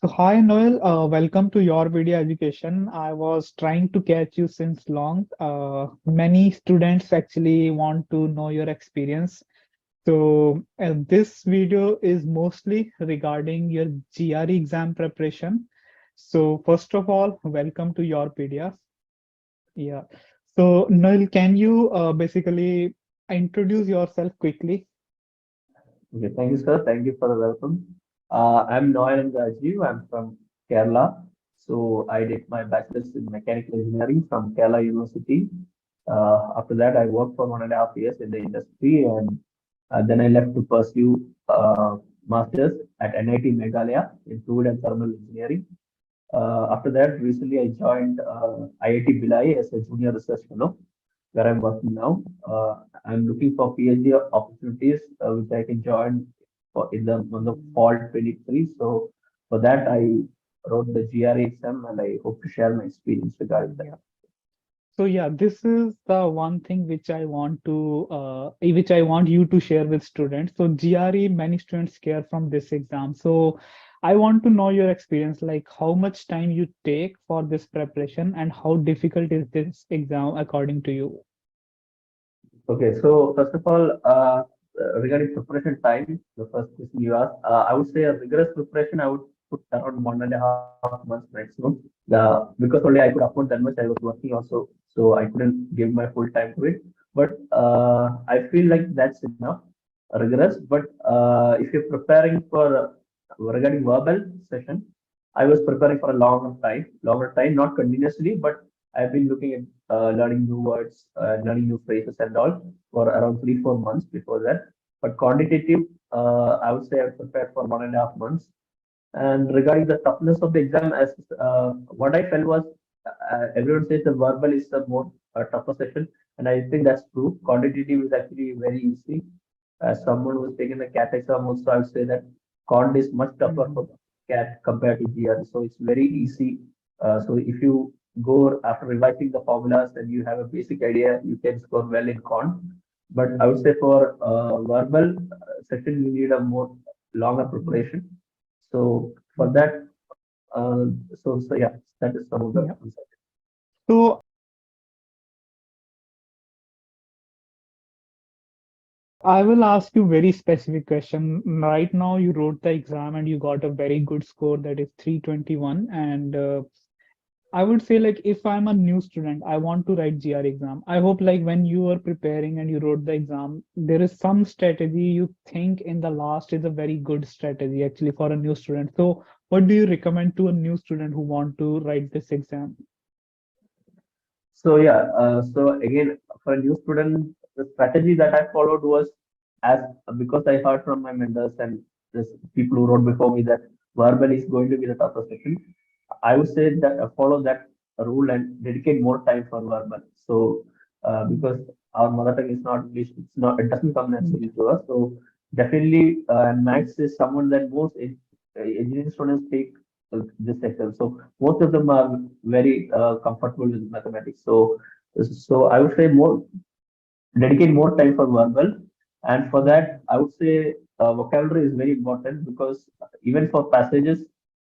So hi Noel, welcome to YourPedia Education. I was trying to catch you since long. Many students actually want to know your experience. So this video is mostly regarding your GRE exam preparation. So first of all, welcome to YourPedia. Yeah. So Noel, can you basically introduce yourself quickly? Okay, thank you, sir. Thank you for the welcome. I'm Noel and Rajiv. I'm from Kerala. So I did my bachelor's in mechanical engineering from Kerala University. After that, I worked for 1.5 years in the industry, and then I left to pursue master's at NIT Meghalaya in fluid and thermal engineering. After that, recently I joined IIT Bhilai as a junior research fellow, where I'm working now. I'm looking for PhD opportunities which I can join for in the fall 23. So for that, I wrote the GRE exam, and I hope to share my experience regarding that. Yeah. So yeah, this is the one thing which I want you to share with students. So GRE, many students care from this exam. So I want to know your experience, like how much time you take for this preparation and how difficult is this exam according to you? Okay, so first of all, regarding preparation time, the first question you asked, I would say a rigorous preparation, I would put around 1.5 months maximum. Because only I could afford that much, I was working also, so I couldn't give my full time to it. But I feel like that's enough, rigorous. But if you're preparing for regarding verbal session, I was preparing for a longer time, not continuously, but I've been looking at learning new words, learning new phrases and all for around 3, 4 months before that. But quantitative, I would say I prepared for 1.5 months. And regarding the toughness of the exam, as what I felt was everyone says the verbal is the more tougher session, and I think that's true. Quantitative is actually very easy. As someone who's taken the CAT exam, also I would say that quant is much tougher Mhm. for CAT compared to GR, so it's very easy. So if you go after revising the formulas and you have a basic idea, you can score well in quant. But I would say for verbal session, you need a more longer preparation. So for Mhm. that, so yeah, that is some of the Yeah. answer. So I will ask you very specific question. Right now, you wrote the exam and you got a very good score, that is 321. And I would say, like, if I'm a new student, I want to write GR exam. I hope like when you were preparing and you wrote the exam, there is some strategy you think in the last is a very good strategy actually for a new student. So what do you recommend to a new student who want to write this exam? So yeah, so again, for a new student, the strategy that I followed was as because I heard from my mentors and this people who wrote before me that verbal is going to be the toughest section. I would say that follow that rule and dedicate more time for verbal. So because our mother tongue is not English, it's not it doesn't come naturally to us. So definitely, maths is someone that most engineering students take this sector. So most of them are very comfortable with mathematics. So I would say more dedicate more time for verbal, and for that I would say vocabulary is very important because even for passages,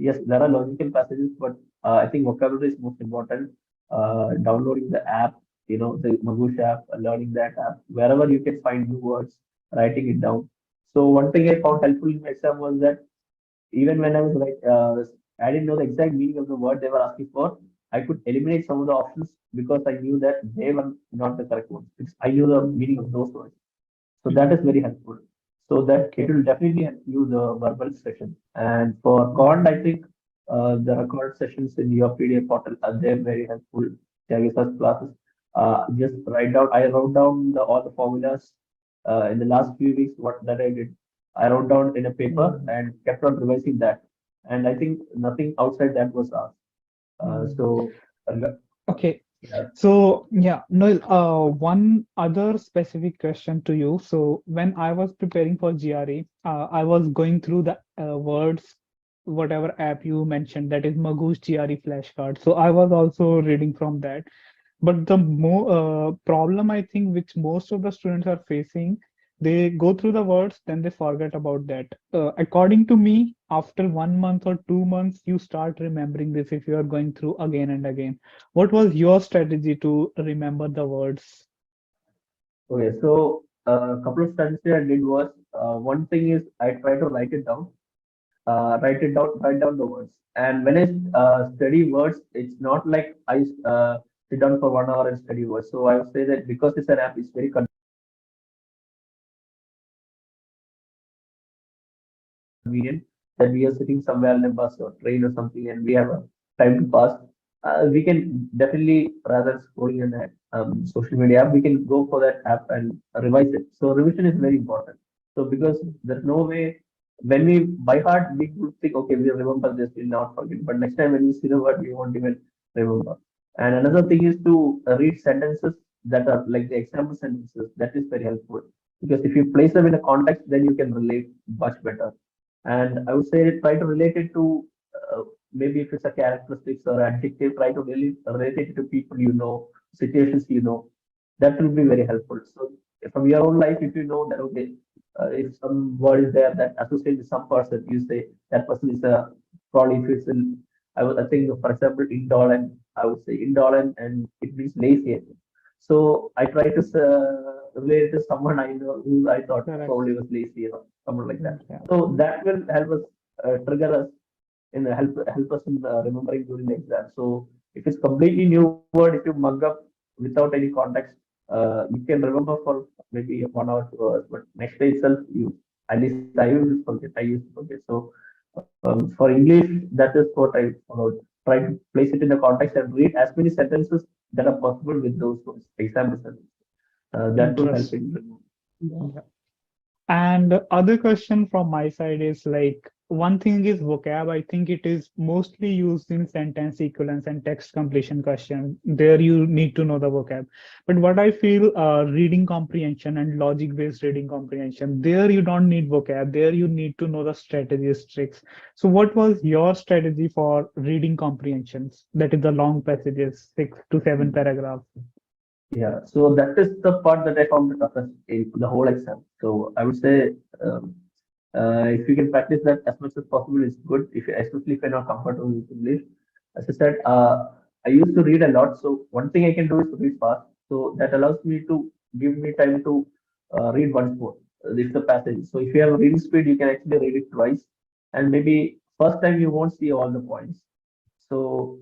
yes, there are logical passages, but I think vocabulary is most important. Downloading the app, the Magoosh app, learning that app, wherever you can find new words, writing it down. So one thing I found helpful in my exam was that even when I was like, I didn't know the exact meaning of the word they were asking for. I could eliminate some of the options because I knew that they were not the correct ones. Because I knew the meaning of those words. So that is Mhm. very helpful. So that it Okay. will definitely help you the verbal session. And for Cond, I think the recorded sessions in your PDF portal are there very helpful. There is such classes. Just write down. I wrote down all the formulas in the last few weeks. What that I did, I wrote down in a paper Mhm. and kept on revising that. And I think nothing outside that was asked. Mhm. So Okay. yeah. So yeah, Noel, one other specific question to you. So when I was preparing for GRE, I was going through the words, whatever app you mentioned, that is Magoo's GRE flashcard. So I was also reading from that. But the more problem I think which most of the students are facing, They go through the words, then they forget about that. According to me, after 1 month or 2 months, you start remembering this if you are going through again and again. What was your strategy to remember the words? Okay, so a couple of strategies I did was one thing is I try to write it down, write down the words. And when I study words, it's not like I sit down for 1 hour and study words. So I would say that because it's an app, it's very convenient that we are sitting somewhere in a bus or train or something and we have a time to pass. We can definitely, rather scrolling in that social media app, we can go for that app and revise it. So revision is very important. So because there's no way when we by heart we would think, okay, we remember this, we'll not forget. But next time when we see the word, we won't even remember. And another thing is to read sentences that are like the example sentences. That is very helpful because if you place them in a context, then you can relate much better. And I would say try to relate it to maybe if it's a characteristics or adjective, try to really relate it to people you know, situations you know. That will be very helpful. So from your own life, if you know that okay, if some word is there that associates with some person, you say that person is a probably if it's in, I think for example indolent, I would say indolent and it means lazy. So I try to relate to someone I know who I thought Correct. probably was lazy or someone like that. Yeah. So that will help us trigger us in help us in remembering during the exam. So if it's completely new word, if you mug up without any context, you can remember for maybe 1 hour, 2 hours, but next day itself, you at least I will forget. I used to forget. So for English, that is what I followed. Try to place it in the context and read as many sentences that are possible with those words, example sentences. That will help Interesting. in remembering. Yeah. Yeah. And the other question from my side is like one thing is vocab. I think it is mostly used in sentence equivalence and text completion question. There you need to know the vocab. But what I feel, reading comprehension and logic-based reading comprehension, there you don't need vocab. There you need to know the strategies, tricks. So what was your strategy for reading comprehensions? That is the long passages, 6 to 7 paragraphs. Yeah, so that is the part that I found the toughest in the whole exam. So I would say if you can practice that as much as possible, it's good. If you, especially if you're not comfortable with English, as I said, I used to read a lot. So one thing I can do is to read fast. So that allows me to give me time to read once more. This is the passage. So if you have a reading speed, you can actually read it twice, and maybe first time you won't see all the points. So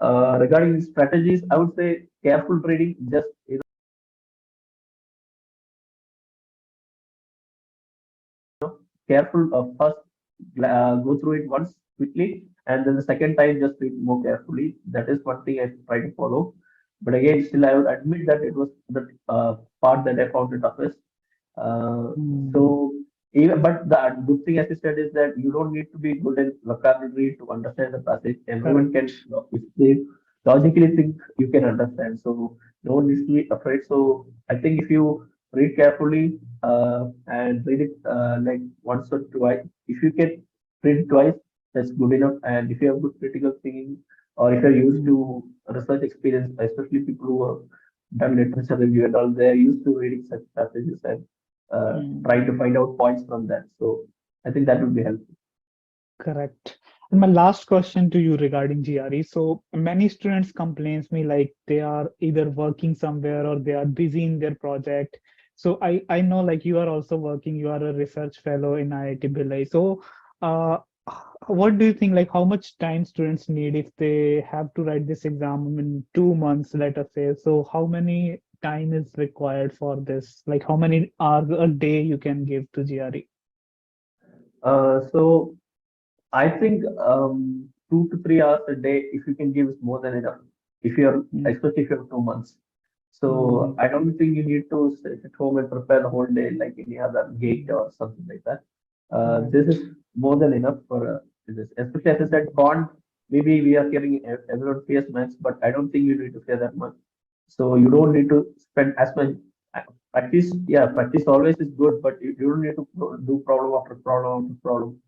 regarding strategies, I would say careful reading. Just careful first go through it once quickly and then the second time just read more carefully. That is one thing I try to follow, but again still I would admit that it was the part that I found the toughest. So Hmm. even but the good thing as you said is that you don't need to be good in vocabulary to understand the passage. Everyone can Correct. if they logically think you can understand, so no one needs to be afraid. So I think if you read carefully and read it like once or twice. If you can read it twice, that's good enough. And if you have good critical thinking, or if you're used Hmm. to research experience, especially people who have done literature review and all, they're used to reading such passages and Hmm. trying to find out points from that. So I think that would be helpful. Correct. And my last question to you regarding GRE. So many students complains me like they are either working somewhere or they are busy in their project. So I know like you are also working, you are a research fellow in IIT Billai. So uh, what do you think like how much time students need if they have to write this exam in 2 months, let us say? So how many time is required for this? Like how many hours a day you can give to GRE? So I think 2 to 3 hours a day, if you can give, is more than enough. If you're, Mm, especially if you have 2 months. So mm, I don't think you need to sit at home and prepare the whole day like any other gate or something like that. This right. is more than enough for this. Especially as I said, bond. Maybe we are hearing everyone fears maths, but I don't think you need to fear that much. So you don't need to spend as much. Practice, yeah, practice always is good, but you don't need to do problem after problem after problem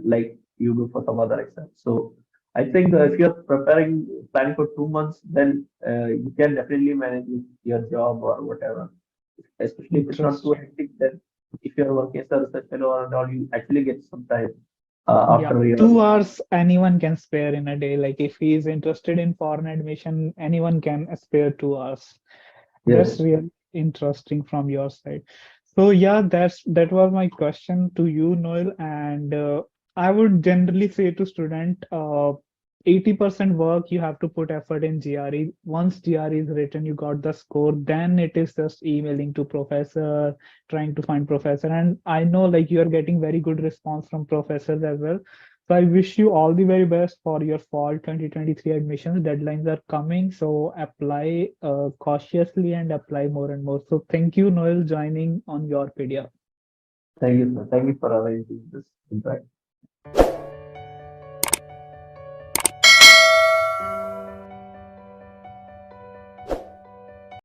like you do for some other exams. So I think if you're planning for 2 months, then you can definitely manage with your job or whatever. especially if it's not too Interesting. hectic. Then if you're working as a research fellow and all, you actually get some time Yeah, after your 2 hours anyone can spare in a day. Like if he is interested in foreign admission, anyone can spare 2 hours. yes. That's really interesting from your side. So yeah, that was my question to you, Noel. And I would generally say to student, 80% work you have to put effort in GRE. Once GRE is written, you got the score, then it is just emailing to professor, trying to find professor. And I know like you are getting very good response from professors as well. So I wish you all the very best for your fall 2023 admissions. Deadlines are coming, so apply cautiously and apply more and more. So thank you, Noel, joining on YourPedia. Thank you, sir. Thank you for arranging this interaction.